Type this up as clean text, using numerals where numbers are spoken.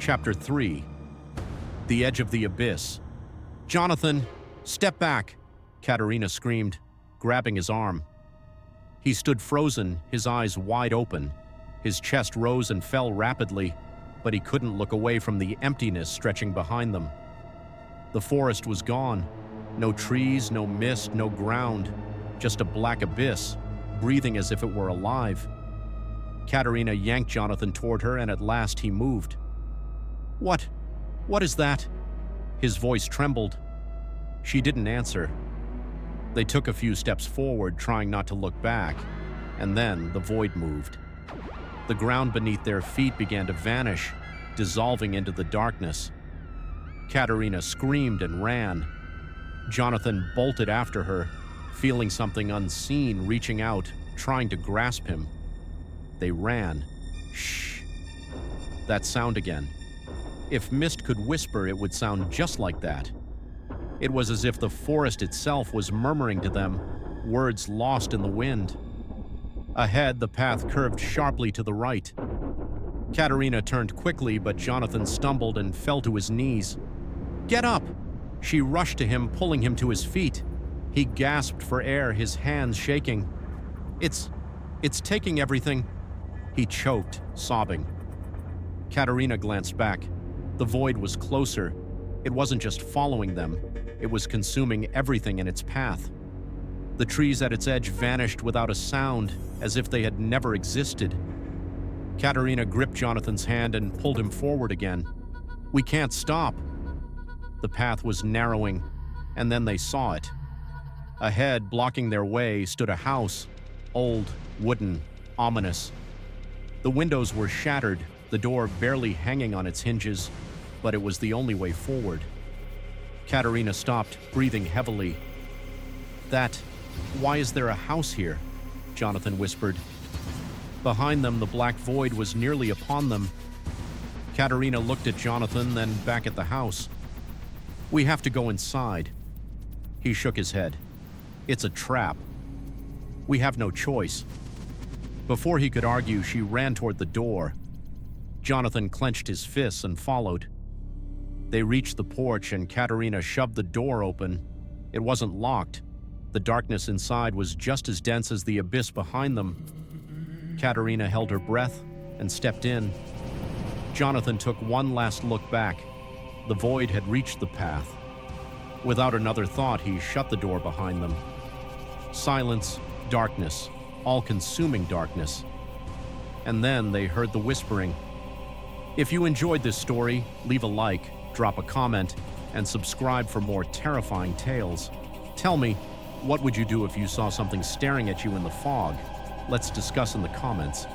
Chapter 3. The Edge of the Abyss. "Jonathan, step back!" Katerina screamed, grabbing his arm. He stood frozen, his eyes wide open. His chest rose and fell rapidly, but he couldn't look away from the emptiness stretching behind them. The forest was gone. No trees, no mist, no ground. Just a black abyss, breathing as if it were alive. Katerina yanked Jonathan toward her, and at last he moved. What? What is that?" His voice trembled. She didn't answer. They took a few steps forward, trying not to look back, and then the void moved. The ground beneath their feet began to vanish, dissolving into the darkness. Katerina screamed and ran. Jonathan bolted after her, feeling something unseen reaching out, trying to grasp him. They ran. Shh. That sound again. If mist could whisper, it would sound just like that. It was as if the forest itself was murmuring to them, words lost in the wind. Ahead, the path curved sharply to the right. Katerina turned quickly, but Jonathan stumbled and fell to his knees. "Get up!" She rushed to him, pulling him to his feet. He gasped for air, his hands shaking. It's taking everything." He choked, sobbing. Katerina glanced back. The void was closer. It wasn't just following them. It was consuming everything in its path. The trees at its edge vanished without a sound, as if they had never existed. Katerina gripped Jonathan's hand and pulled him forward again. "We can't stop." The path was narrowing, and then they saw it. Ahead, blocking their way, stood a house, old, wooden, ominous. The windows were shattered, the door barely hanging on its hinges, but it was the only way forward. Katerina stopped, breathing heavily. Why is there a house here?" Jonathan whispered. Behind them, the black void was nearly upon them. Katerina looked at Jonathan, then back at the house. "We have to go inside." He shook his head. "It's a trap. We have no choice." Before he could argue, she ran toward the door. Jonathan clenched his fists and followed. They reached the porch, and Katerina shoved the door open. It wasn't locked. The darkness inside was just as dense as the abyss behind them. Katerina held her breath and stepped in. Jonathan took one last look back. The void had reached the path. Without another thought, he shut the door behind them. Silence, darkness, all-consuming darkness. And then they heard the whispering. If you enjoyed this story, leave a like, drop a comment, and subscribe for more terrifying tales. Tell me, what would you do if you saw something staring at you in the fog? Let's discuss in the comments.